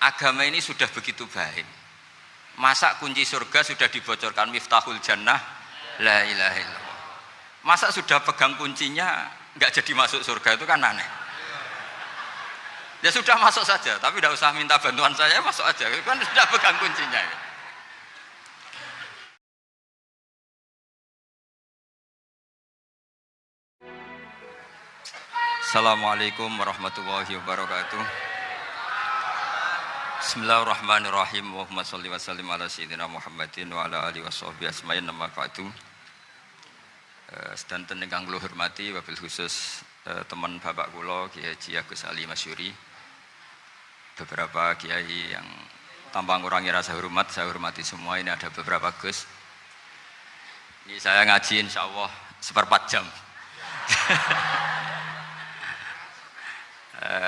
agama ini sudah begitu baik. Masa kunci surga sudah dibocorkan, miftahul jannah la ilaha illallah. Masa sudah pegang kuncinya nggak jadi masuk surga, itu kan aneh. Ya sudah masuk saja, tapi tidak usah minta bantuan saya, masuk aja, kan sudah pegang kuncinya. Assalamualaikum warahmatullahi wabarakatuh. Bismillahirrahmanirrahim. Allahumma sholli wa sallim ala sayyidina Muhammadin wa ala alihi washabbihi asma'in nama ba'du. Sedanten ingkang kula hormati wabil khusus teman bapak kula Kiai Haji Agus Ali Masyuri. Beberapa kiai yang tanpa ngurangi rasa hormat, saya hormati semua. Ini ada beberapa Gus. Ini saya ngaji insyaallah seperempat jam.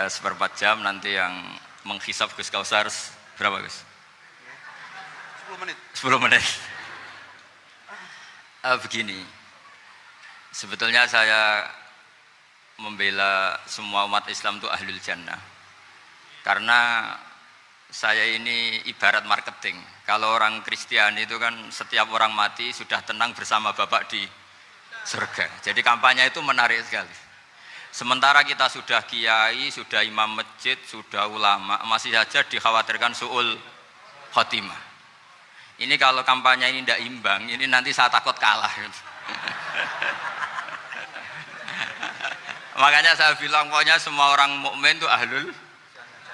Seperempat jam, nanti yang menghisap Gus Kausar berapa Gus? 10 menit. 10 menit. Begini, sebetulnya saya membela semua umat Islam itu ahlul jannah, karena saya ini ibarat marketing. Kalau orang Kristiani itu kan setiap orang mati sudah tenang bersama Bapak di surga. Jadi kampanye itu menarik sekali. Sementara kita sudah kiai, sudah imam masjid, sudah ulama, masih saja dikhawatirkan su'ul khotimah. Ini kalau kampanye ini tidak imbang, ini nanti saya takut kalah. Makanya saya bilang pokoknya semua orang mukmin itu ahlul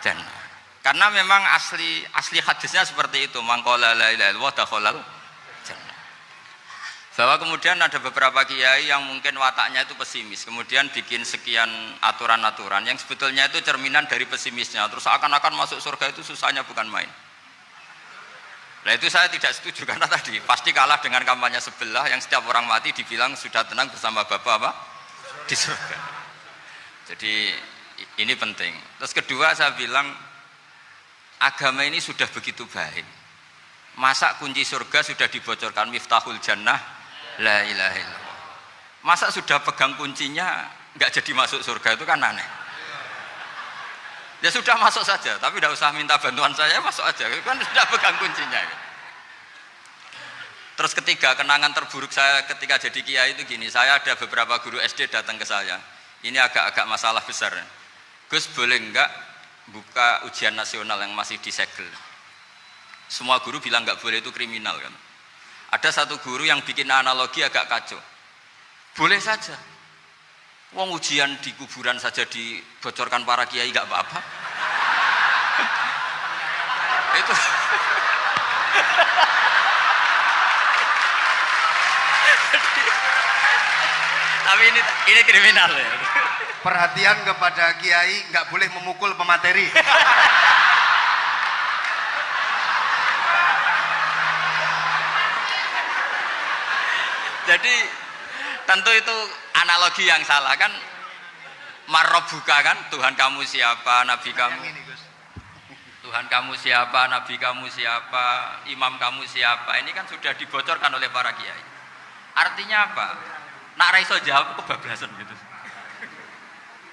jannah. Karena memang asli hadisnya seperti itu, man qala la ilaha illallah dakhalal jannah. Bahwa kemudian ada beberapa kiai yang mungkin wataknya itu pesimis, kemudian bikin sekian aturan-aturan yang sebetulnya itu cerminan dari pesimisnya, terus akan-akan masuk surga itu susahnya bukan main. Nah itu saya tidak setuju, karena tadi pasti kalah dengan kampanye sebelah yang setiap orang mati dibilang sudah tenang bersama Bapak apa? Di surga. Jadi ini penting. Terus kedua saya bilang agama ini sudah begitu baik. Masa kunci surga sudah dibocorkan, miftahul jannah la ilaha illallah. Masa sudah pegang kuncinya nggak jadi masuk surga, itu kan aneh. Ya sudah masuk saja, tapi tidak usah minta bantuan saya, masuk aja, kan sudah pegang kuncinya. Terus ketiga, kenangan terburuk saya ketika jadi kiai itu gini, saya ada beberapa guru SD datang ke saya. Ini agak-agak masalah besar. Gus, boleh enggak buka ujian nasional yang masih disegel? Semua guru bilang nggak boleh, itu kriminal kan. Ada satu guru yang bikin analogi agak kacau. Boleh saja. Wong ujian di kuburan saja dibocorkan para kiai nggak apa-apa. Itu. Tapi ini kriminal ya. Perhatian kepada kiai, nggak boleh memukul pemateri. Jadi tentu itu analogi yang salah kan. Marrobuka kan, Tuhan kamu siapa, Nabi kamu. Tuhan kamu siapa, Nabi kamu siapa, imam kamu siapa. Ini kan sudah dibocorkan oleh para kiai. Artinya apa? Nak raiso jawab kebablasan gitu.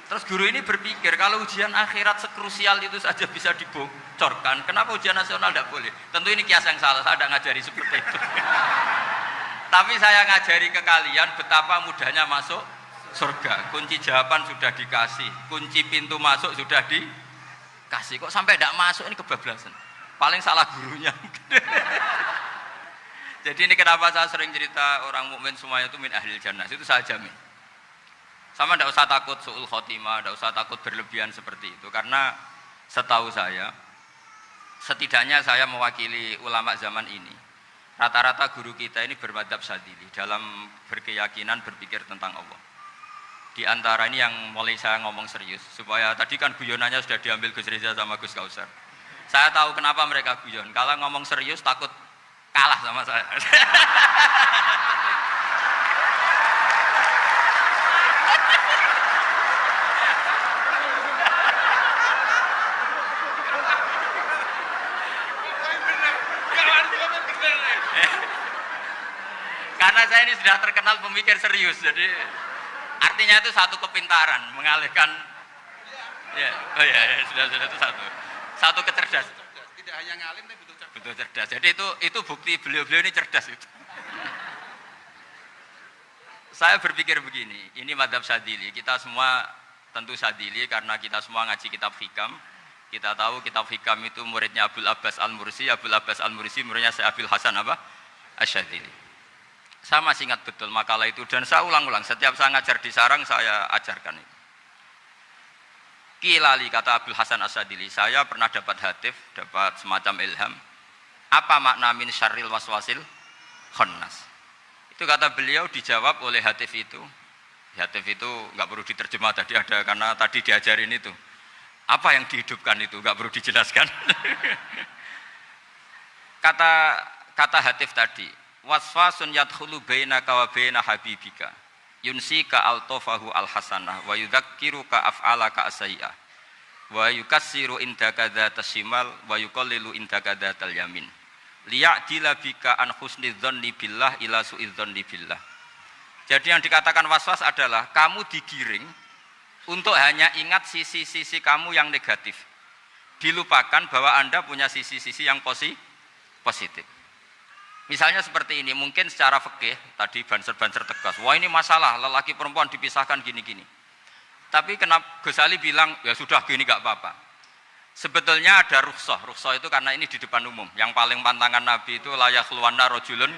Terus guru ini berpikir kalau ujian akhirat sekrusial itu saja bisa dibocorkan, kenapa ujian nasional tidak boleh? Tentu ini kias yang salah, saya tidak ngajari seperti itu. Tapi saya ngajari ke kalian betapa mudahnya masuk surga. Kunci jawaban sudah dikasih, kunci pintu masuk sudah dikasih. Kok sampai tidak masuk, ini kebablasan. Paling salah gurunya. Jadi ini kenapa saya sering cerita orang mukmin semuanya itu min ahlil jannah. Itu saya jamin. Sama tidak usah takut su'ul khotimah, tidak usah takut berlebihan seperti itu. Karena setahu saya, setidaknya saya mewakili ulama zaman ini. Rata-rata guru kita ini bermadzhab Syadzili dalam berkeyakinan berpikir tentang Allah. Di antara ini yang mulai saya ngomong serius, supaya tadi kan guyonannya sudah diambil Gus Reza sama Gus Kausar. Saya tahu kenapa mereka guyon. Kalau ngomong serius takut kalah sama saya. Karena saya ini sudah terkenal pemikir serius, jadi artinya itu satu kepintaran mengalihkan, ya, oh ya, sudah itu satu kecerdasan. cerdas. Tidak hanya ngalim tapi betul cerdas. Betul cerdas. Jadi itu bukti beliau-beliau ini cerdas itu. Saya berpikir begini, ini madhab Syadzili. Kita semua tentu Syadzili karena kita semua ngaji kitab Hikam. Kita tahu kitab Hikam itu muridnya Abul Abbas Al-Mursi. Abul Abbas Al-Mursi muridnya Syekh Abil Hasan apa? Asy-Syadzili. Saya masih ingat betul makalah itu dan saya ulang-ulang. Setiap saya ngajar di sarang saya ajarkan itu. Kilali kata Abul Hasan Asy-Syadzili, saya pernah dapat hatif, dapat semacam ilham. Apa makna min syarril waswasil khannas? Itu kata beliau dijawab oleh hatif itu. Hatif itu nggak perlu diterjemah tadi ada karena tadi diajarin itu. Apa yang dihidupkan itu nggak perlu dijelaskan. kata hatif tadi, waswasun yadkhulu bainaka wa baina habibika. Yunsika altofahu alhasanah wa yudzakiruka af'alaka asai'ah wa yukassiru indaka dzatas shimal wa yuqallilu indaka dzatal yamin. Liya'dila bika an husni dzanni billah ila su'i dzanni billah. Jadi yang dikatakan waswas adalah kamu digiring untuk hanya ingat sisi-sisi kamu yang negatif. Dilupakan bahwa Anda punya sisi-sisi yang positif. Misalnya seperti ini, mungkin secara fikih tadi banser-banser tegas. Wah ini masalah, lelaki perempuan dipisahkan gini-gini. Tapi kenapa Ghazali bilang ya sudah gini gak apa-apa. Sebetulnya ada rukhsah. Rukhsah itu karena ini di depan umum. Yang paling pantangan Nabi itu la yakhluwanna rajulun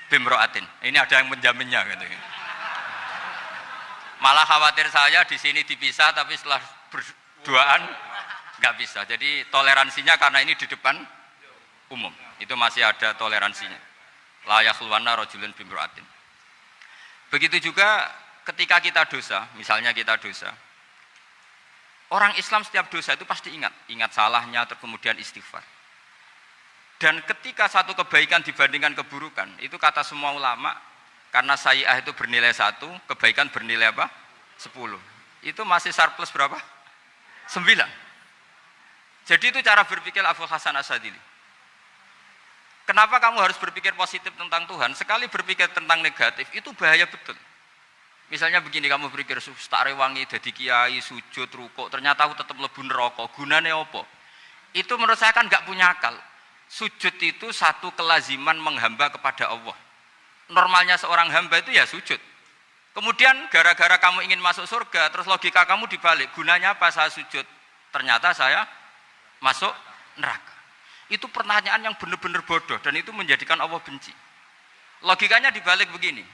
bimra'atin. Ini ada yang menjaminnya gitu. Malah khawatir saya di sini dipisah tapi setelah berduaan nggak bisa. Jadi toleransinya karena ini di depan umum. Itu masih ada toleransinya. La yakhluwanna rajulun bimra'atin. Begitu juga ketika kita dosa, misalnya kita dosa. Orang Islam setiap dosa itu pasti ingat salahnya, kemudian istighfar. Dan ketika satu kebaikan dibandingkan keburukan, itu kata semua ulama, karena sayyi'ah itu bernilai 1, kebaikan bernilai apa? 10. Itu masih surplus berapa? 9. Jadi itu cara berpikir Abul Hasan Asy-Syadzili. Kenapa kamu harus berpikir positif tentang Tuhan? Sekali berpikir tentang negatif, itu bahaya betul. Misalnya begini, kamu berpikir tak rewangi jadi kiai, sujud, rukuk, ternyata aku tetap lebu neraka, gunane apa? Itu menurut saya kan nggak punya akal. Sujud itu satu kelaziman menghamba kepada Allah. Normalnya seorang hamba itu ya sujud. Kemudian gara-gara kamu ingin masuk surga, terus logika kamu dibalik, gunanya apa saya sujud? Ternyata saya masuk neraka. Itu pertanyaan yang benar-benar bodoh dan itu menjadikan Allah benci. Logikanya dibalik begini.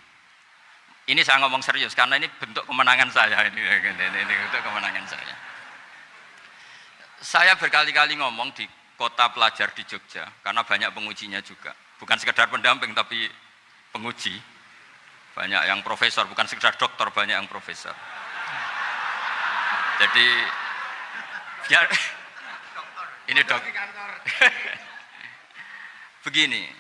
Ini saya ngomong serius karena ini bentuk kemenangan saya ini bentuk kemenangan saya. Saya berkali-kali ngomong di kota pelajar di Jogja karena banyak pengujinya juga. Bukan sekedar pendamping tapi penguji. Banyak yang profesor, bukan sekedar dokter, banyak yang profesor. Jadi biar ini dok. Begini,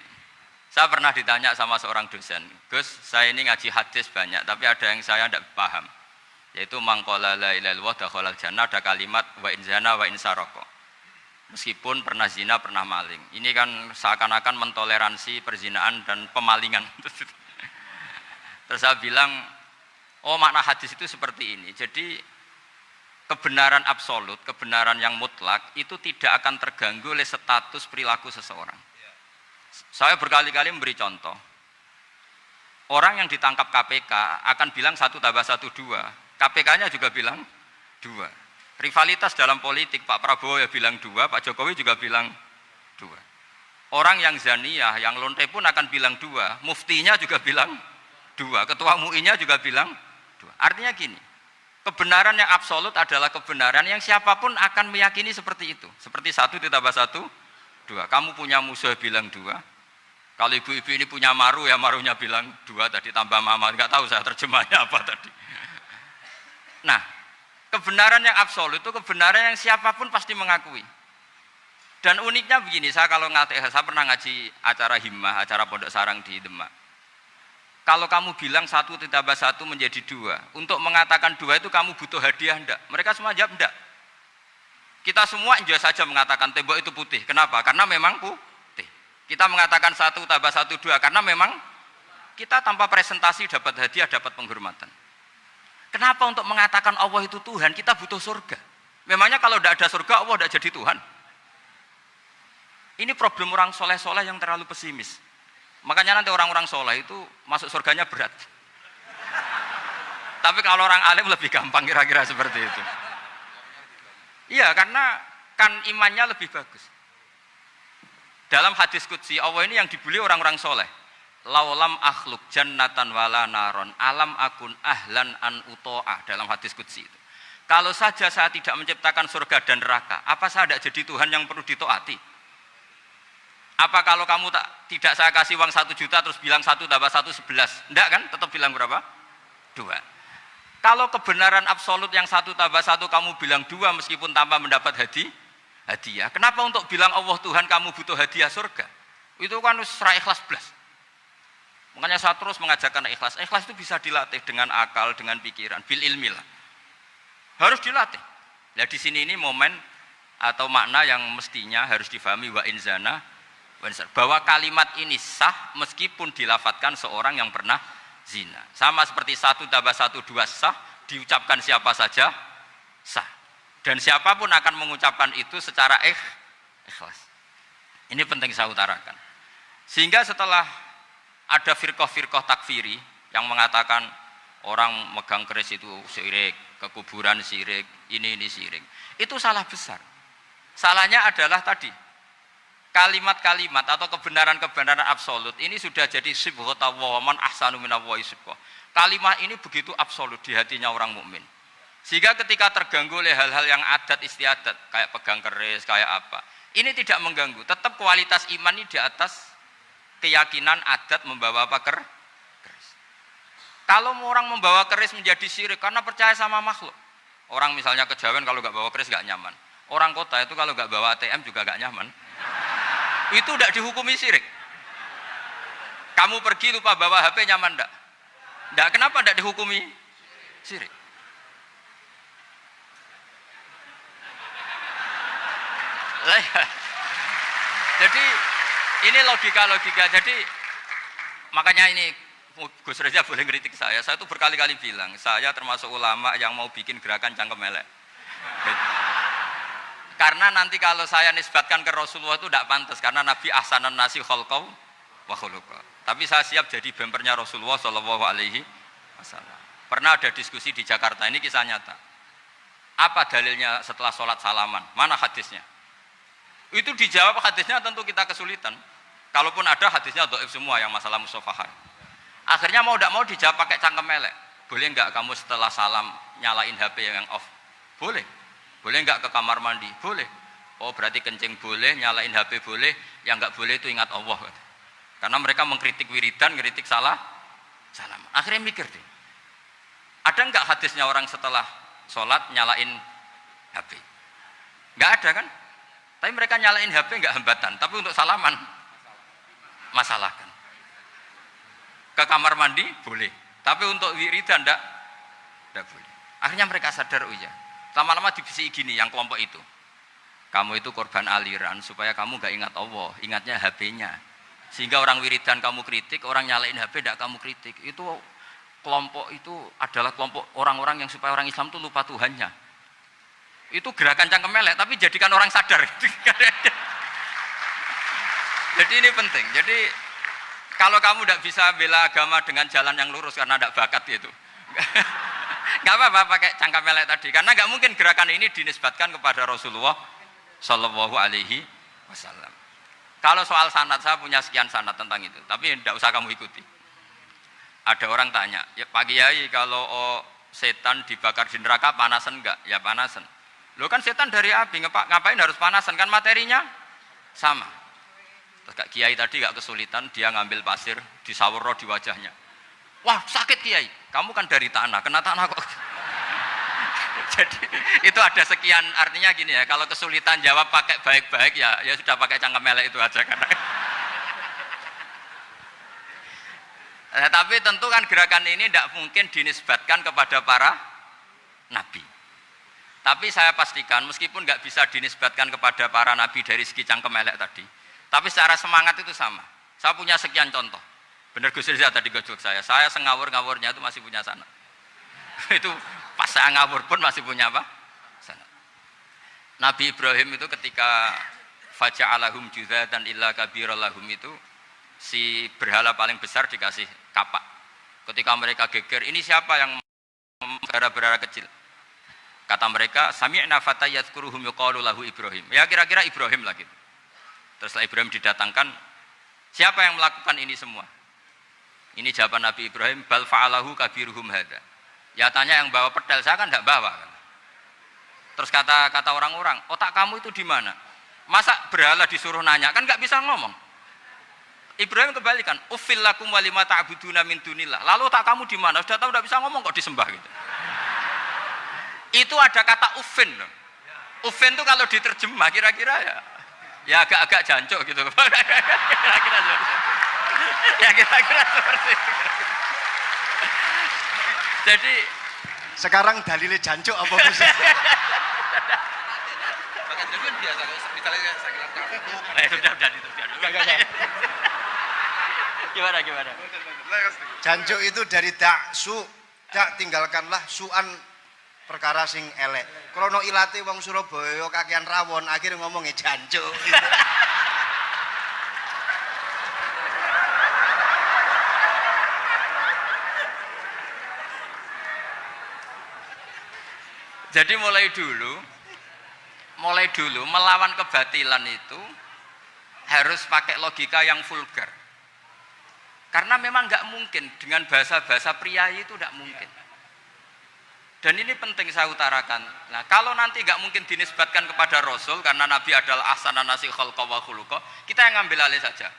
saya pernah ditanya sama seorang dosen, Gus, saya ini ngaji hadis banyak, tapi ada yang saya tidak paham, yaitu mangkola la ilaha illallah dakhalal jannah, ada kalimat wa in zana wa in saraka. Meskipun pernah zina, pernah maling. Ini kan seakan-akan mentoleransi perzinaan dan pemalingan. Terus saya bilang, oh makna hadis itu seperti ini. Jadi kebenaran absolut, kebenaran yang mutlak itu tidak akan terganggu oleh status perilaku seseorang. Saya berkali-kali memberi contoh. Orang yang ditangkap KPK akan bilang 1 tambah 1 2. KPK-nya juga bilang 2. Rivalitas dalam politik, Pak Prabowo ya bilang 2, Pak Jokowi juga bilang 2. Orang yang zaniyah, yang lonte pun akan bilang 2. Muftinya juga bilang 2. Ketua MUI-nya juga bilang 2. Artinya gini, kebenaran yang absolut adalah kebenaran yang siapapun akan meyakini seperti itu. Seperti 1 ditambah 1, 2. Kamu punya musuh bilang 2. Kalau ibu-ibu ini punya maru ya marunya bilang 2 tadi tambah mama. Enggak tahu saya terjemahnya apa tadi. Nah, kebenaran yang absolut itu kebenaran yang siapapun pasti mengakui. Dan uniknya begini, saya pernah ngaji acara himmah, acara pondok sarang di Demak. Kalau kamu bilang 1 ditambah 1 menjadi 2, untuk mengatakan 2 itu kamu butuh hadiah enggak? Mereka semua jawab enggak. Kita semua enjoy saja mengatakan tembok itu putih. Kenapa? Karena memang putih. Kita mengatakan 1 tambah 1 2 karena memang kita tanpa presentasi dapat hadiah, dapat penghormatan. Kenapa untuk mengatakan Allah itu Tuhan kita butuh surga? Memangnya kalau tidak ada surga Allah tidak jadi Tuhan? Ini problem orang soleh-soleh yang terlalu pesimis. Makanya nanti orang-orang soleh itu masuk surganya berat. Tapi kalau orang alim lebih gampang kira-kira seperti itu. Iya, karena kan imannya lebih bagus. Dalam hadis qudsi, Allah ini yang dibuli orang-orang soleh. Laulam akhluk jannatan wala naron alam akun ahlan an uto'ah, dalam hadis qudsi itu. Kalau saja saya tidak menciptakan surga dan neraka, apa saya tidak jadi Tuhan yang perlu ditaati? Apa kalau kamu tidak saya kasih uang 1 juta terus bilang 1 tambah 1 11? Enggak kan? Tetap bilang berapa? 2. Kalau kebenaran absolut yang 1 tambah 1 kamu bilang 2 meskipun tanpa mendapat hadiah. Kenapa untuk bilang Allah Tuhan kamu butuh hadiah surga? Itu kan serah ikhlas belas. Makanya saya terus mengajarkan ikhlas. Ikhlas itu bisa dilatih dengan akal, dengan pikiran, bil ilmi lah. Harus dilatih. Nah di sini ini momen atau makna yang mestinya harus difahami wa inzana bahwa kalimat ini sah meskipun dilafatkan seorang yang pernah zina. Sama seperti 1 tambah 1 2 sah, diucapkan siapa saja sah. Dan siapapun akan mengucapkan itu secara ikhlas. Ini penting saya utarakan. Sehingga setelah ada firqah-firqah takfiri yang mengatakan orang megang keris itu syirik, ke kuburan syirik, ini syirik. Itu salah besar. Salahnya adalah tadi kalimat-kalimat atau kebenaran-kebenaran absolut ini sudah jadi sibghatullah man ahsanu minallahi sibghah. Kalimat ini begitu absolut di hatinya orang mukmin. Sehingga ketika terganggu oleh hal-hal yang adat istiadat kayak pegang keris, kayak apa, ini tidak mengganggu. Tetap kualitas iman ini di atas keyakinan adat membawa apa keris. Kalau orang membawa keris menjadi syirik karena percaya sama makhluk. Orang misalnya kejawen kalau nggak bawa keris nggak nyaman. Orang kota itu kalau nggak bawa ATM juga nggak nyaman. Itu tidak dihukumi syirik. Kamu pergi lupa bawa HP nyaman enggak? Enggak, kenapa enggak dihukumi syirik? Jadi ini logika. Jadi makanya ini Gus Reza boleh kritik saya itu berkali-kali bilang saya termasuk ulama yang mau bikin gerakan cangkem elek. Karena nanti kalau saya nisbatkan ke Rasulullah itu tidak pantas karena Nabi ahsanan nasi khalqau wa khuluqa. Tapi saya siap jadi bempernya Rasulullah Shallallahu Alaihi Wasallam. Pernah ada diskusi di Jakarta, ini kisah nyata. Apa dalilnya setelah sholat salaman? Mana hadisnya? Itu dijawab hadisnya tentu kita kesulitan. Kalaupun ada hadisnya dhaif semua yang masalah musafahah. Akhirnya mau tidak mau dijawab pakai cangkem elek. Boleh enggak kamu setelah salam nyalain HP yang off? Boleh. Boleh enggak ke kamar mandi? Boleh. Oh berarti kencing boleh, nyalain HP boleh, yang enggak boleh itu ingat Allah. Karena mereka mengkritik wiridan, kritik salam. Akhirnya mikir deh. Ada enggak hadisnya orang setelah sholat nyalain HP? Enggak ada kan? Tapi mereka nyalain HP enggak hambatan, tapi untuk salaman masalahkan. Ke kamar mandi boleh, tapi untuk wiridan enggak boleh. Akhirnya mereka sadar, oh iya. Lama-lama dibisiki gini yang kelompok itu. Kamu itu korban aliran supaya kamu enggak ingat Allah, ingatnya HP-nya. Sehingga orang wiridan kamu kritik, orang nyalain HP enggak kamu kritik. Itu kelompok itu adalah kelompok orang-orang yang supaya orang Islam itu lupa Tuhannya. Itu gerakan cangkem elek, tapi jadikan orang sadar. Jadi ini penting. Jadi kalau kamu tidak bisa bela agama dengan jalan yang lurus karena tidak bakat gitu, nggak apa-apa pakai cangkem elek tadi. Karena nggak mungkin gerakan ini dinisbatkan kepada Rasulullah Shallallahu Alaihi Wasallam. Kalau soal sanad, saya punya sekian sanad tentang itu, tapi tidak usah kamu ikuti. Ada orang tanya, ya Pak Kiai kalau setan dibakar di neraka panasan enggak? Ya panasan. Lo kan setan dari api, ngapain harus panasan? Kan materinya sama. Terus Kak Kiai tadi gak kesulitan, dia ngambil pasir, disawero di wajahnya. Wah sakit Kiai, kamu kan dari tanah, kena tanah kok. Jadi itu ada sekian, artinya gini ya, kalau kesulitan jawab pakai baik-baik ya sudah pakai cangkem elek itu aja karena. Tapi tentu kan gerakan ini tidak mungkin dinisbatkan kepada para nabi. Tapi saya pastikan meskipun nggak bisa dinisbatkan kepada para nabi dari segi cangkem elek tadi, tapi secara semangat itu sama. Saya punya sekian contoh. Benar Gus Riza tadi gojok saya sengawur-ngawurnya itu masih punya sanad. Itu pas saya ngawur pun masih punya apa? Sanad. Nabi Ibrahim itu ketika faja'alahum juzatan illa kabirallahum itu si berhala paling besar dikasih kapak. Ketika mereka geger, ini siapa yang berhala-berhala kecil? Kata mereka, sami'na fata yadhkuruhum yuqalu lahu Ibrahim. Ya kira-kira Ibrahim lah gitu. Terus setelah Ibrahim didatangkan, siapa yang melakukan ini semua? Ini jawaban Nabi Ibrahim, bal fa'alahu kabiruhum hada. Ya tanya yang bawa pedal, saya kan tidak bawa. Terus kata orang-orang, otak kamu itu di mana? Masa berhala disuruh nanya, kan nggak bisa ngomong. Ibrahim kembalikan, uffil lakum walima ta'buduna min dunillah. Lalu otak kamu di mana? Sudah tahu nggak bisa ngomong kok disembah gitu. Itu ada kata uffin loh. Uffin itu kalau diterjemah kira-kira ya agak-agak jancuk gitu. Kira-kira ya kira-kira seperti itu. Jadi Sekarang dalilnya jancuk apa Gus? Bahkan dulu kan biasa kalau misalnya saya bilang sudah itu. Gimana? Jancuk itu dari su, tinggalkanlah suan perkara sing elek. Krono ilate wong Surabaya kakean rawon, akhirnya ngomongnya jancuk. Jadi mulai dulu melawan kebatilan itu harus pakai logika yang vulgar. Karena memang nggak mungkin dengan bahasa-bahasa priayi itu nggak mungkin. Dan ini penting saya utarakan. Nah, kalau nanti nggak mungkin dinisbatkan kepada Rasul karena Nabi adalah ahsanan nasi khalqa wa khuluqa, kita yang ngambil alih saja.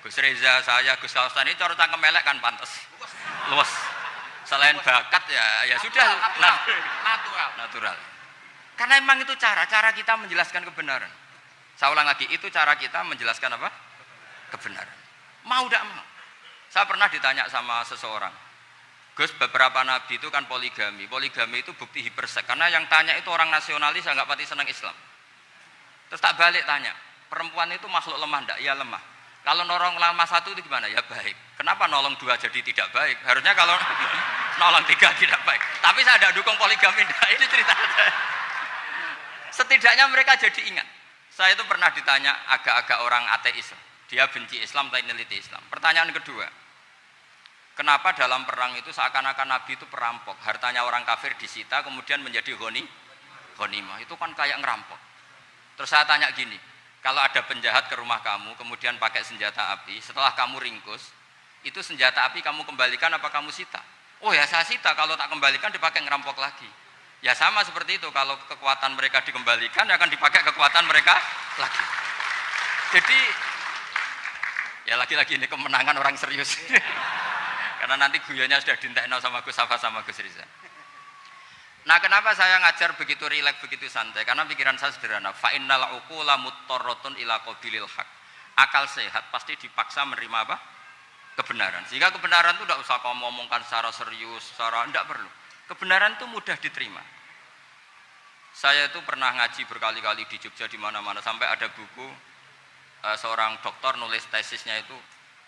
Gus Reza, saya, Gus Hasan ini cara cangkem elek kan pantas. Luas. Selain bakat ya sudah natural. Karena memang itu cara kita menjelaskan kebenaran. Saya ulang lagi, itu cara kita menjelaskan apa? Kebenaran. Mau tidak mau. Saya pernah ditanya sama seseorang, Gus, beberapa nabi itu kan poligami. Poligami itu bukti hipersek. Karena yang tanya itu orang nasionalis yang nggak pati senang Islam. Terus tak balik tanya, perempuan itu makhluk lemah enggak? Ya lemah. Kalau nolong lama satu itu gimana? Ya baik. Kenapa nolong dua jadi tidak baik? Harusnya kalau nolong tiga tidak baik. Tapi saya tidak dukung poligami. Nah, ini cerita. Setidaknya mereka jadi ingat. Saya itu pernah ditanya agak-agak orang ateis. Dia benci Islam tapi neliti Islam. Pertanyaan kedua, kenapa dalam perang itu seakan-akan Nabi itu perampok? Hartanya orang kafir disita kemudian menjadi ghanimah. Itu kan kayak ngerampok. Terus saya tanya gini, kalau ada penjahat ke rumah kamu, kemudian pakai senjata api, setelah kamu ringkus, itu senjata api kamu kembalikan apa kamu sita? Oh ya saya sita, kalau tak kembalikan dipakai ngerampok lagi. Ya sama seperti itu, kalau kekuatan mereka dikembalikan, akan dipakai kekuatan mereka lagi. Jadi, ya lagi-lagi ini kemenangan orang serius. Karena nanti guyonnya sudah dintekno sama Gus Safa sama Gus Riza. Nah, kenapa saya ngajar begitu rileks, begitu santai? Karena pikiran saya sederhana. Fa innal uqula muttarratun ila qabilil haq. Akal sehat pasti dipaksa menerima apa? Kebenaran. Sehingga kebenaran itu tidak usah kamu ngomongkan secara serius, secara tidak perlu. Kebenaran itu mudah diterima. Saya itu pernah ngaji berkali-kali di Jogja di mana-mana sampai ada buku seorang dokter nulis tesisnya itu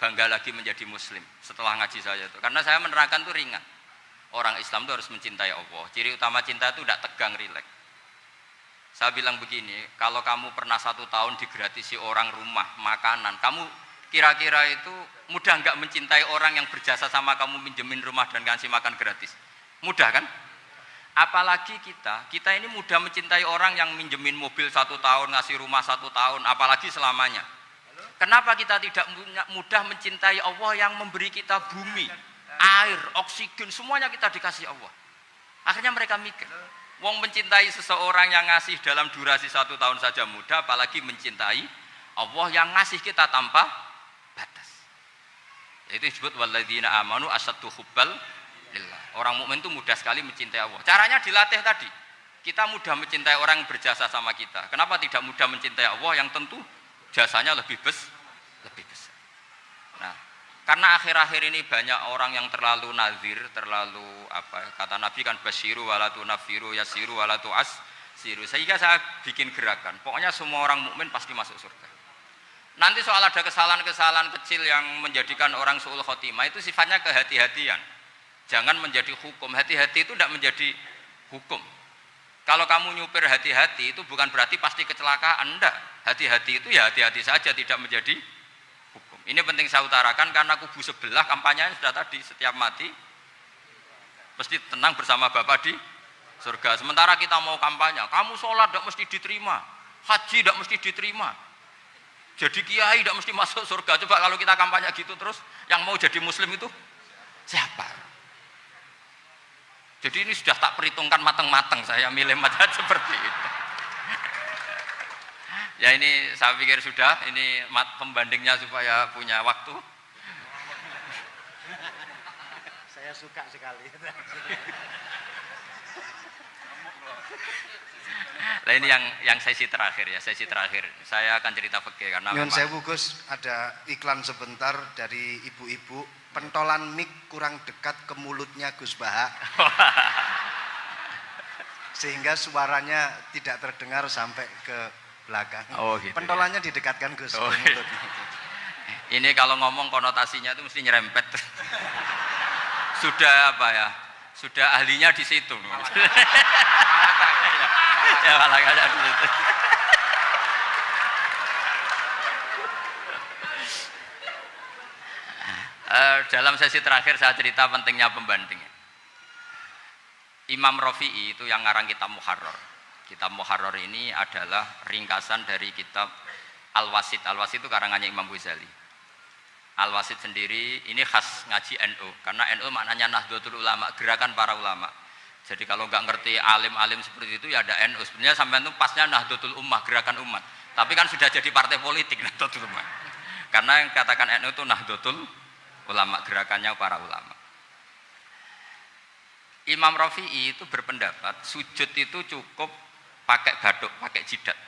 bangga lagi menjadi muslim setelah ngaji saya itu. Karena saya menerangkan itu ringan. Orang Islam itu harus mencintai Allah. Ciri utama cinta itu tidak tegang, rileks. Saya bilang begini, kalau kamu pernah 1 tahun digratisi orang rumah, makanan, kamu kira-kira itu mudah nggak mencintai orang yang berjasa sama kamu minjemin rumah dan ngasih makan gratis? Mudah kan? Apalagi kita ini mudah mencintai orang yang minjemin mobil 1 tahun, ngasih rumah 1 tahun, apalagi selamanya. Kenapa kita tidak mudah mencintai Allah yang memberi kita bumi, air, oksigen, semuanya kita dikasih Allah. Akhirnya mereka mikir, wong mencintai seseorang yang ngasih dalam durasi 1 tahun saja mudah, apalagi mencintai Allah yang ngasih kita tanpa batas. Itu disebut walladzina amanu asyaddu hubbal lillah. Orang mukmin itu mudah sekali mencintai Allah. Caranya dilatih tadi. Kita mudah mencintai orang yang berjasa sama kita. Kenapa tidak mudah mencintai Allah yang tentu jasanya lebih besar? Nah, karena akhir-akhir ini banyak orang yang terlalu nazir, terlalu kata Nabi kan basyiru walatu nafiru yasiru walatu asiru. Sehingga saya bikin gerakan. Pokoknya semua orang mukmin pasti masuk surga. Nanti soal ada kesalahan-kesalahan kecil yang menjadikan orang su'ul khotimah itu sifatnya kehati-hatian. Jangan menjadi hukum. Hati-hati itu tidak menjadi hukum. Kalau kamu nyupir hati-hati itu bukan berarti pasti kecelakaan, enggak. Hati-hati itu ya hati-hati saja, tidak menjadi hukum. Ini penting saya utarakan karena kubu sebelah kampanyenya sudah tadi, setiap mati mesti tenang bersama Bapak di surga. Sementara kita mau kampanye, kamu sholat tidak mesti diterima, haji tidak mesti diterima, jadi kiai tidak mesti masuk surga. Coba kalau kita kampanye gitu terus, yang mau jadi muslim itu siapa? Jadi ini sudah tak perhitungkan matang-matang, saya milih macam seperti itu. Ya ini saya pikir sudah, ini pembandingnya supaya punya waktu. Saya suka sekali. Nah ini yang sesi terakhir ya, sesi terakhir. Saya akan cerita fikih karena Nyun memang sewu Gus, ada iklan sebentar dari ibu-ibu, pentolan mic kurang dekat ke mulutnya Gus Baha. Sehingga suaranya tidak terdengar sampai ke belakang. Oh, gitu, pentolannya didekatkan Gus. Oh, ke gitu. mulutnya. Ini kalau ngomong konotasinya itu mesti nyerempet. Sudah apa ya? Sudah ahlinya di situ. Ya malah ada di situ. Dalam sesi terakhir saya cerita pentingnya pembanding. Imam Rafi'i itu yang ngarang kitab Muharrar. Kitab Muharrar ini adalah ringkasan dari kitab Al-Wasit. Al-Wasit itu karangannya Imam Ghazali. Al-Wasit sendiri ini khas ngaji NU, karena NU maknanya Nahdlatul Ulama, gerakan para ulama. Jadi kalau nggak ngerti alim-alim seperti itu ya ada NU. Sebenarnya sampai itu pasnya Nahdlatul Ummah, gerakan umat. Tapi kan sudah jadi partai politik Nahdlatul Ummah. Karena yang katakan NU itu Nahdlatul Ulama, gerakannya para ulama. Imam Rafi'i itu berpendapat sujud itu cukup pakai batuk, pakai jidat.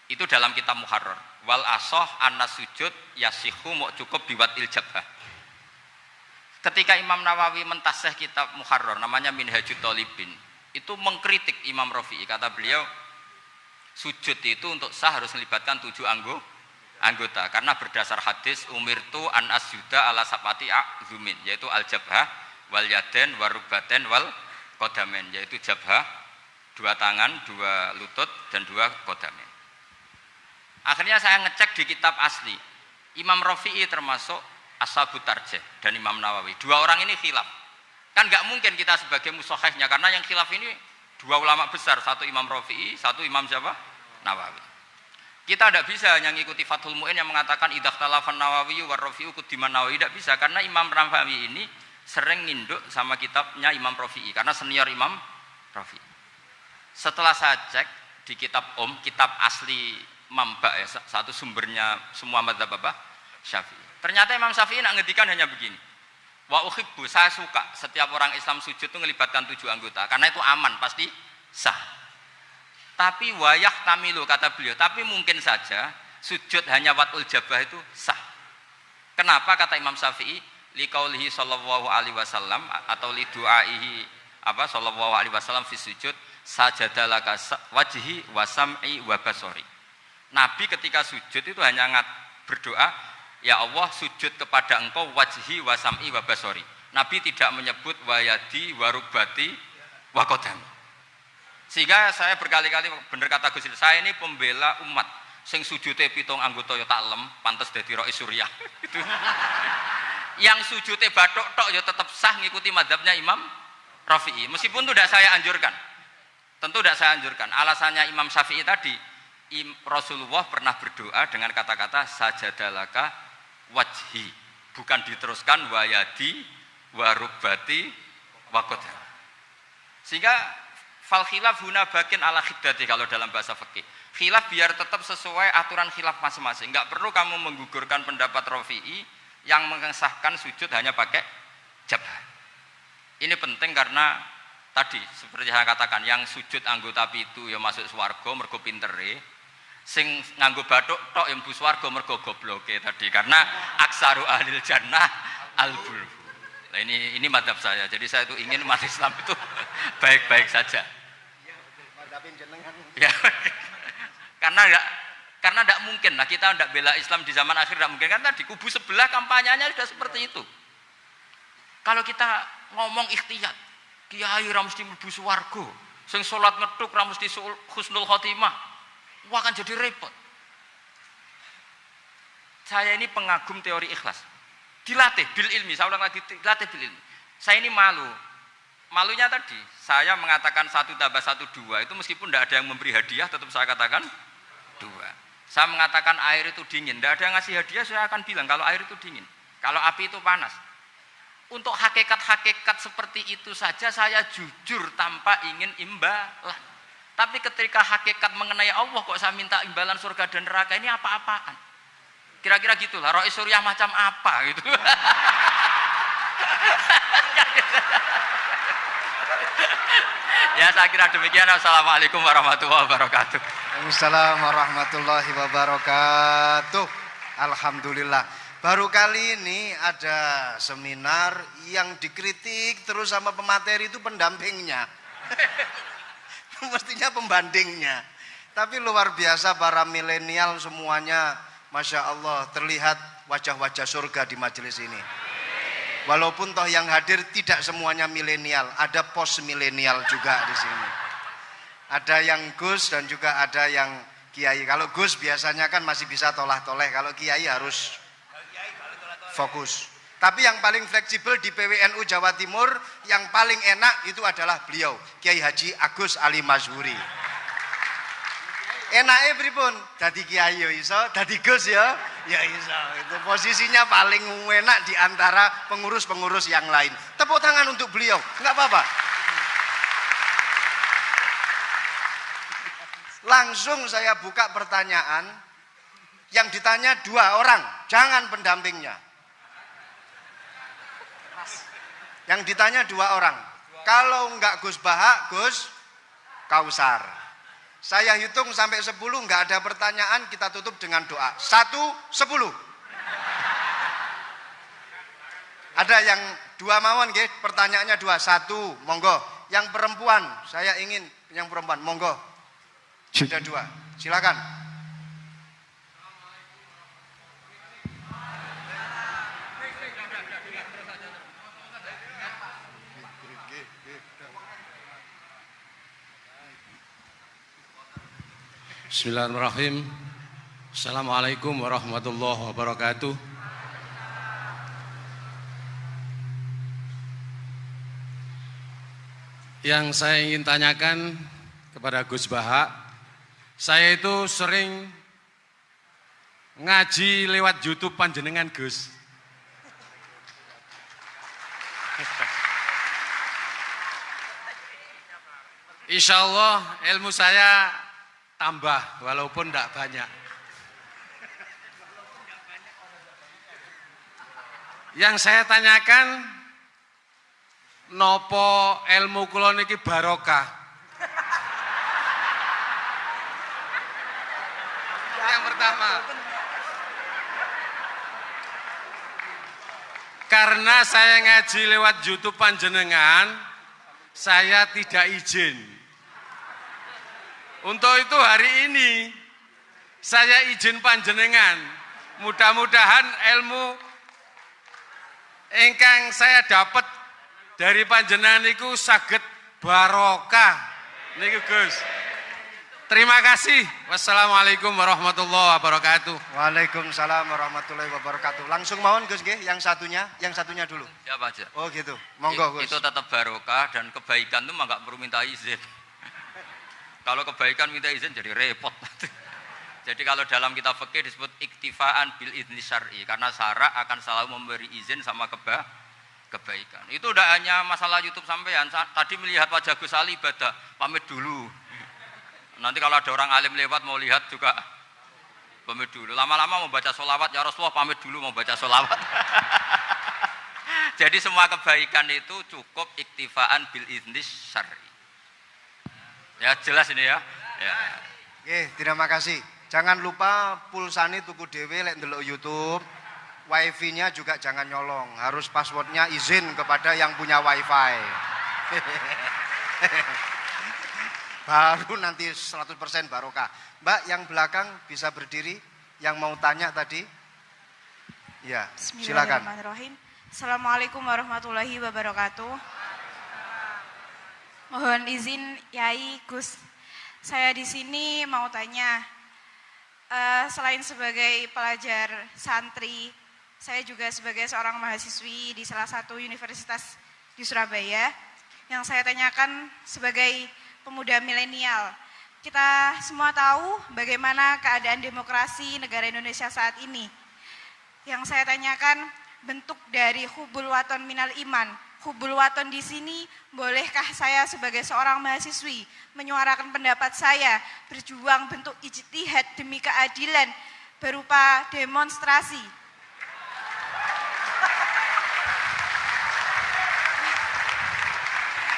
Itu dalam kitab Muharrar. Wal asoh anna sujud yasihu mau cukup biwatil jabhah. Ketika Imam Nawawi mentasih kitab Muharrar namanya Minhajut Thalibin, itu mengkritik Imam Rafi'i. Kata beliau, sujud itu untuk sah harus melibatkan 7 anggota karena berdasar hadis umirtu an asjuda ala sapati a'zumin, yaitu al jabhah wal yaden warubaten wal kodamen, yaitu jabhah 2 tangan, 2 lutut dan 2 kodamen. Akhirnya saya ngecek di kitab asli, Imam Rafi'i termasuk Ashabut Tarjih dan Imam Nawawi. 2 orang ini khilaf. Kan nggak mungkin kita sebagai mushahihnya, karena yang khilaf ini 2 ulama besar, satu Imam Rafi'i, satu Imam siapa? Nawawi. Kita tidak bisa hanya ngikuti Fathul Mu'in yang mengatakan idzakhtalafan Nawawi war Rafi'u kudiman Nawawi, tidak bisa, karena Imam Nawawi ini sering nginduk sama kitabnya Imam Rafi'i karena senior Imam Rafi'i. Setelah saya cek di kitab kitab asli Mamba ya, satu sumbernya semua mazhab apa? Syafi'i. Ternyata Imam Syafi'i nak ngedikan hanya begini. Wa uhibbu, saya suka setiap orang Islam sujud itu melibatkan 7 anggota karena itu aman, pasti sah. Tapi wayah tamilu kata beliau, tapi mungkin saja sujud hanya watul jabah itu sah. Kenapa kata Imam Syafi'i? Liqaulihi sallallahu alaihi wasallam atau li du'aihi apa sallallahu alaihi wasallam fi sujud sajadalaka wajhi wa sam'i wa basori. Nabi ketika sujud itu hanya berdoa, ya Allah sujud kepada engkau wajhi wa sam'i wa basori. Nabi tidak menyebut wayadi wa rubati wa qadami. Sehingga saya berkali-kali bener kata Gus, saya ini pembela umat sing sujute 7 anggota ya taklem pantes dadi Rais Suriah. Itu. Yang sujute bathuk tok ya tetap sah ngikuti mazhabnya Imam Rafi'i. Meskipun itu tidak saya anjurkan. Tentu tidak saya anjurkan. Alasannya Imam Syafi'i tadi, Rasulullah pernah berdoa dengan kata-kata sajadalaka wajhi, bukan diteruskan wayadi warubati wakodah. Sehingga fal khilaf huna bakin ala khiddati kalau dalam bahasa fikih. Khilaf biar tetap sesuai aturan khilaf masing-masing. Enggak perlu kamu menggugurkan pendapat Rafi'i yang mengesahkan sujud hanya pakai jabhah. Ini penting karena tadi seperti saya katakan, yang sujud anggota pitu ya masuk swarga mergo pintere, sing nganggo bathuk tok yang mlebu swarga mergo gobloke tadi, karena aksaru ahlil jannah al-bul. Nah ini mazhab saya. Jadi saya itu ingin umat Islam itu baik-baik saja. Ya. Karena tidak mungkin lah kita tidak bela Islam di zaman akhir, tidak mungkin, kan tadi kubu sebelah kampanyenya sudah seperti itu. Kalau kita ngomong ikhtiyat, kiai ra mesti mlebu swarga, sing salat ngethuk ra mesti husnul khotimah, Wah, akan jadi repot. Saya ini pengagum teori ikhlas. Dilatih bil ilmi, saya ulang lagi, dilatih bil ilmi. Saya ini malu. Malunya tadi, saya mengatakan 1 tambah 1 2, itu meskipun tidak ada yang memberi hadiah, tetap saya katakan 2. Saya mengatakan air itu dingin, tidak ada yang ngasih hadiah, saya akan bilang kalau air itu dingin, kalau api itu panas. Untuk hakikat-hakikat seperti itu saja saya jujur tanpa ingin imbalan. Tapi ketika hakikat mengenai Allah kok saya minta imbalan surga dan neraka, ini apa-apaan? Kira-kira gitulah, ro'i suryah macam apa gitu. Ya, saya kira demikian. Assalamualaikum warahmatullahi wabarakatuh. Waalaikumsalam warahmatullahi wabarakatuh. Alhamdulillah. Baru kali ini ada seminar yang dikritik terus sama pemateri itu pendampingnya. Mestinya pembandingnya. Tapi luar biasa para milenial semuanya, Masya Allah, terlihat wajah-wajah surga di majelis ini. Walaupun toh yang hadir tidak semuanya milenial, ada post milenial juga di sini. Ada yang Gus dan juga ada yang Kiai. Kalau Gus biasanya kan masih bisa tolah-toleh, kalau Kiai harus fokus. Tapi yang paling fleksibel di PWNU Jawa Timur, yang paling enak itu adalah beliau, Kiai Haji Agus Ali Mazhuri. Enaknya pripun? Dadi Kiai ya iso, dadi Gus ya iso. Itu posisinya paling enak di antara pengurus-pengurus yang lain. Tepuk tangan untuk beliau, enggak apa-apa. Langsung saya buka pertanyaan, yang ditanya 2 orang, jangan pendampingnya. Yang ditanya 2 orang. Kalau enggak Gus Baha, Gus Kausar. Saya hitung sampai 10, enggak ada pertanyaan, kita tutup dengan doa. 1, 10. Ada yang 2 mawon nggih, pertanyaannya 2. 1, monggo. Yang perempuan, saya ingin yang perempuan, monggo. Sudah 2. Silakan. Bismillahirrahmanirrahim. Assalamualaikum warahmatullahi wabarakatuh. Yang saya ingin tanyakan kepada Gus Baha, saya itu sering ngaji lewat YouTube panjenengan Gus. Insya Allah ilmu saya tambah walaupun tidak banyak. Yang saya tanyakan, nopo ilmu kula niki barokah? Yang pertama, karena saya ngaji lewat YouTube panjenengan, saya tidak izin. Untuk itu hari ini saya izin panjenengan, mudah-mudahan ilmu ingkang saya dapat dari panjenengan niku saged barokah niku Gus. Terima kasih. Wassalamualaikum warahmatullahi wabarakatuh. Waalaikumsalam warahmatullahi wabarakatuh. Langsung mawon Gus nggih, yang satunya dulu. Siapa aja? Oh gitu. Monggo Gus. Itu tetap barokah, dan kebaikan itu mah enggak perlu minta izin. Kalau kebaikan minta izin jadi repot. Jadi kalau dalam kitab fikih disebut iktifaan bil idzni syar'i, karena syara akan selalu memberi izin sama kebaikan. Itu udah hanya masalah YouTube sampean. Tadi melihat wajah Gus Ali ibadah, pamit dulu. Nanti kalau ada orang alim lewat mau lihat juga pamit dulu. Lama-lama mau baca sholawat, ya Rasulullah pamit dulu mau baca sholawat. Jadi semua kebaikan itu cukup iktifaan bil idzni syar'i. Ya jelas ini ya. Oke, terima kasih. Jangan lupa pulsane tuku dhewe lek ndelok YouTube. Wifi-nya juga jangan nyolong. Harus passwordnya izin kepada yang punya wifi. Baru nanti 100% barokah. Mbak yang belakang bisa berdiri, yang mau tanya tadi. Ya, silakan. Bismillahirrahmanirrahim. Assalamualaikum warahmatullahi wabarakatuh. Mohon izin Yai Gus, saya di sini mau tanya, Selain sebagai pelajar santri, saya juga sebagai seorang mahasiswi di salah satu universitas di Surabaya. Yang saya tanyakan sebagai pemuda milenial, kita semua tahu bagaimana keadaan demokrasi negara Indonesia saat ini. Yang saya tanyakan bentuk dari hubul waton minal iman. Hubul waton di sini, bolehkah saya sebagai seorang mahasiswi menyuarakan pendapat saya, berjuang bentuk ijtihad demi keadilan berupa demonstrasi.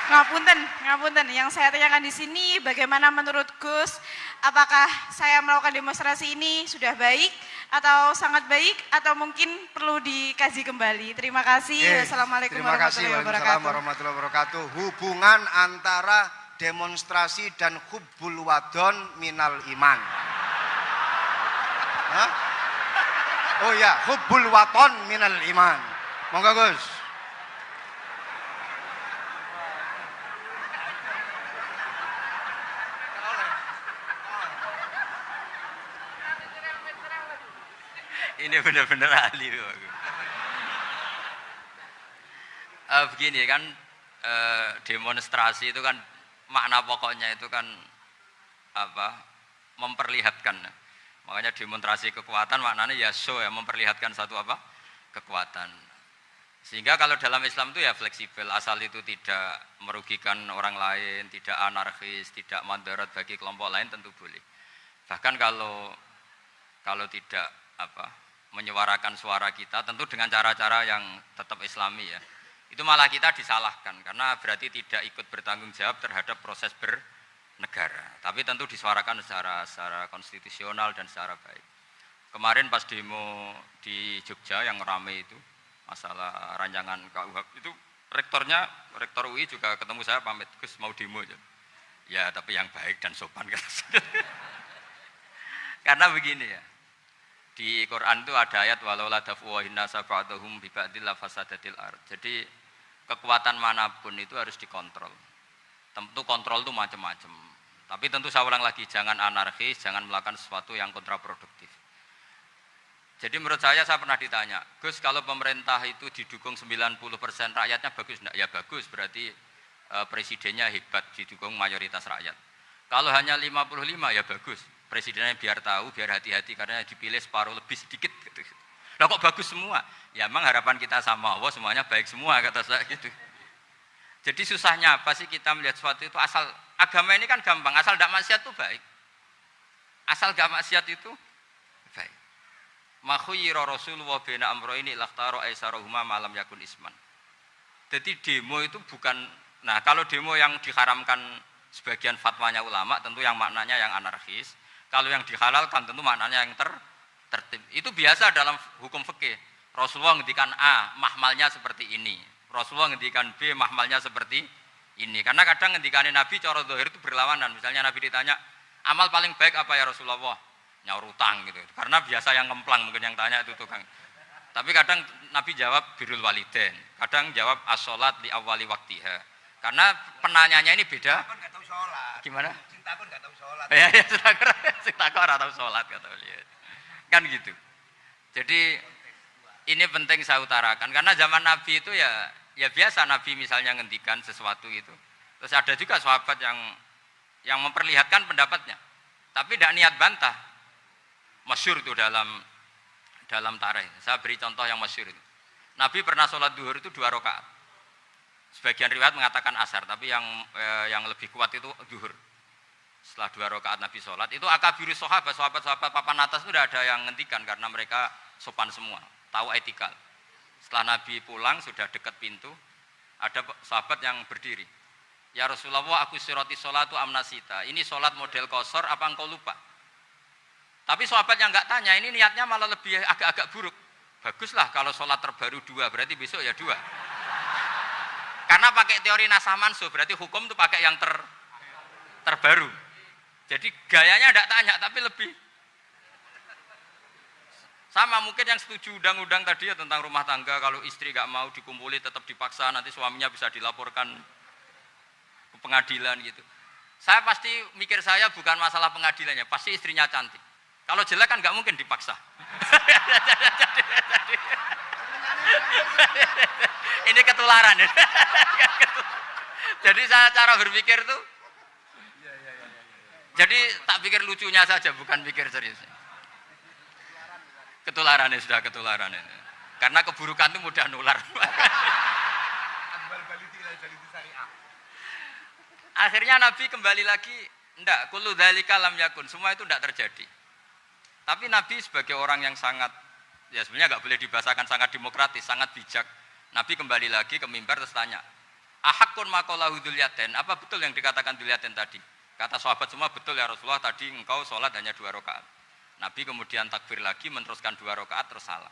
Ngapunten. Yang saya tanyakan di sini, bagaimana menurut Gus, apakah saya melakukan demonstrasi ini sudah baik atau sangat baik atau mungkin perlu dikaji kembali? Terima kasih. Wassalamualaikum warahmatullahi wabarakatuh. Hubungan antara demonstrasi dan hubbul wadon minal iman. Hah? Oh ya, hubbul waton minal iman. Monggo Gus. Ini benar-benar ahli. Begini kan, demonstrasi itu kan makna pokoknya itu kan apa? Memperlihatkan. Makanya demonstrasi kekuatan maknanya ya show ya, memperlihatkan satu apa? Kekuatan. Sehingga kalau dalam Islam itu ya fleksibel, asal itu tidak merugikan orang lain, tidak anarkis, tidak mandorot bagi kelompok lain tentu boleh. Bahkan kalau tidak menyuarakan suara kita tentu dengan cara-cara yang tetap Islami ya, itu malah kita disalahkan karena berarti tidak ikut bertanggung jawab terhadap proses bernegara. Tapi tentu disuarakan secara konstitusional dan secara baik. Kemarin pas demo di Jogja yang ramai itu masalah rancangan KUHP itu, rektor UI juga ketemu saya, pamit Gus mau demo aja. Ya tapi yang baik dan sopan karena begini ya. Di Quran itu ada ayat walau la dafuwahin nasa ba'dahum bi ba'dil fasadatil ard. Jadi kekuatan manapun itu harus dikontrol. Tentu kontrol itu macam-macam. Tapi tentu saya ulang lagi, jangan anarkis, jangan melakukan sesuatu yang kontraproduktif. Jadi menurut saya pernah ditanya, Gus kalau pemerintah itu didukung 90% rakyatnya bagus enggak? Ya bagus, berarti presidennya hebat, didukung mayoritas rakyat. Kalau hanya 55 ya bagus. Presidennya biar tahu, biar hati-hati karena dipilih separuh lebih sedikit gitu. Lah kok bagus semua? Ya emang harapan kita sama Allah semuanya baik semua kata saya gitu. Jadi susahnya apa sih kita melihat sesuatu itu, asal agama ini kan gampang, asal tidak maksiat itu baik. Asal tidak maksiat itu baik. Ma khuyyira Rasulullah baina amrayni lakhtara aisarahuma malam yakun isman. Jadi demo itu bukan, nah kalau demo yang diharamkan sebagian fatwanya ulama tentu yang maknanya yang anarkis. Kalau yang dihalalkan tentu maknanya yang tertib. Itu biasa dalam hukum fikih. Rasulullah ngendikan A, mahmalnya seperti ini. Rasulullah ngendikan B, mahmalnya seperti ini. Karena kadang ngendikannya Nabi cara zahir itu berlawanan. Misalnya Nabi ditanya, amal paling baik apa ya Rasulullah? Nyaur utang gitu. Karena biasa yang ngemplang mungkin yang tanya itu tukang. Tapi kadang Nabi jawab birrul walidain. Kadang jawab as-sholat li awwali waktiha. Karena penanyanya ini beda. Kan enggak tahu sholat. Gimana? Cinta pun enggak tahu sholat. Ya, cinta kok ora tahu sholat kata beliau. Kan gitu. Jadi ini penting saya utarakan karena zaman Nabi itu ya biasa Nabi misalnya ngendikan sesuatu itu. Terus ada juga sahabat yang memperlihatkan pendapatnya. Tapi tidak niat bantah. Masyhur itu dalam tarikh. Saya beri contoh yang masyhur itu. Nabi pernah sholat duhur itu 2 rakaat. Sebagian riwayat mengatakan asar, tapi yang lebih kuat itu duhur. Setelah 2 rakaat Nabi sholat, itu akabirus sahabat papan atas itu sudah ada yang ngendikan karena mereka sopan semua, tahu etikal. Setelah Nabi pulang sudah dekat pintu, ada sahabat yang berdiri. Ya Rasulullah, aku siroti sholatu amnasita. Ini sholat model kosor, apa engkau lupa? Tapi sahabat yang enggak tanya, ini niatnya malah lebih agak-agak buruk. Baguslah kalau sholat terbaru 2, berarti besok ya 2. Karena pakai teori nasah mansuh, berarti hukum itu pakai yang terbaru. Jadi gayanya tidak tanya, tapi lebih sama mungkin yang setuju undang-undang tadi ya tentang rumah tangga, kalau istri nggak mau dikumpuli tetap dipaksa, nanti suaminya bisa dilaporkan ke pengadilan gitu. Saya pasti mikir saya bukan masalah pengadilannya, pasti istrinya cantik. Kalau jelek kan nggak mungkin dipaksa. Ini ketularan ya. Jadi saya cara berpikir tuh, jadi tak pikir lucunya saja, bukan pikir seriusnya. Ketularan ya, sudah ketularan ini. Karena keburukan itu mudah nular. Akhirnya Nabi kembali lagi, enggak, kullu dzalika lam yakun, semua itu enggak terjadi. Tapi Nabi sebagai orang yang sangat, ya sebenarnya enggak boleh dibahasakan sangat demokratis, sangat bijak. Nabi kembali lagi ke mimbar terus tanya, ahakun maqalahu Dzulyaten, apa betul yang dikatakan Dzulyaten tadi? Kata sahabat semua, betul ya Rasulullah, tadi engkau sholat hanya 2 rakaat. Nabi kemudian takbir lagi, meneruskan 2 rakaat terus salam.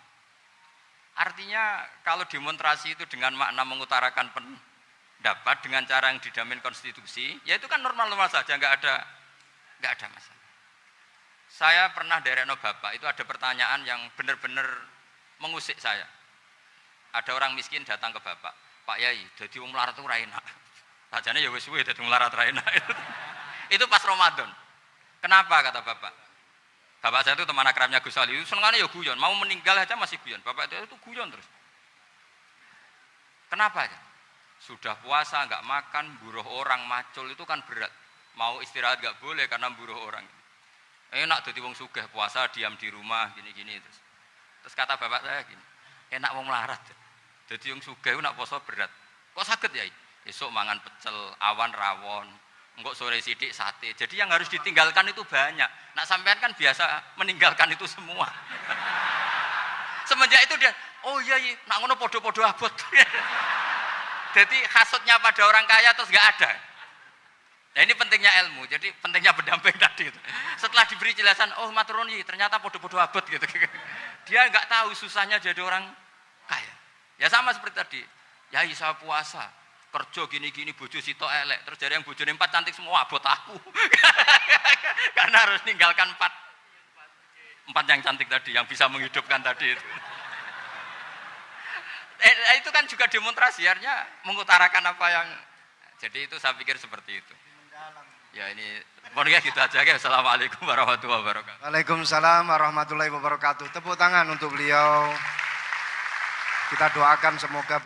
Artinya kalau demonstrasi itu dengan makna mengutarakan pendapat dengan cara yang dijamin konstitusi, ya itu kan normal-normal saja, nggak ada masalah. Saya pernah derekno bapak, itu ada pertanyaan yang benar-benar mengusik saya. Ada orang miskin datang ke bapak, Pak Yai, jadi wong melarat itu ra enak. Sajane ya wis suwe dadi wong melarat ra enak. Itu pas Ramadan. Kenapa kata bapak? Bapak saya itu teman akrabnya Gus Ali, itu senengannya ya guyon, mau meninggal aja masih guyon. Bapak itu guyon terus. Kenapa ya? Sudah puasa nggak makan, buruh orang macul itu kan berat. Mau istirahat nggak boleh karena buruh orang. Enak dadi wong sugih puasa diam di rumah gini-gini terus. Terus kata bapak saya gini, enak wong melarat. Dadi wong sugih nak poso berat. Kok saged ya? Esok mangan pecel, awan rawon. Enggak sore sidik sate. Jadi yang harus ditinggalkan itu banyak. Nak sampean kan biasa meninggalkan itu semua. Semenjak itu dia, oh iya, nak ngono podo-podo abot. Jadi hasutnya pada orang kaya terus nggak ada. Nah ini pentingnya ilmu. Jadi pentingnya pendamping tadi. Itu. Setelah diberi jelasan, oh maturun ternyata podo-podo abot gitu. Dia nggak tahu susahnya jadi orang kaya. Ya sama seperti tadi. Ya saya puasa. Kerja gini-gini bojo sitok elek terus dari yang bojone 4 cantik semua abot aku. Karena harus ninggalkan 4 yang cantik tadi yang bisa menghidupkan tadi itu. Itu kan juga demonstrasi artinya mengutarakan apa yang jadi itu saya pikir seperti itu. Ya ini pokoknya gitu aja ya. Assalamualaikum warahmatullahi wabarakatuh. Waalaikumsalam warahmatullahi wabarakatuh. Tepuk tangan untuk beliau. Kita doakan semoga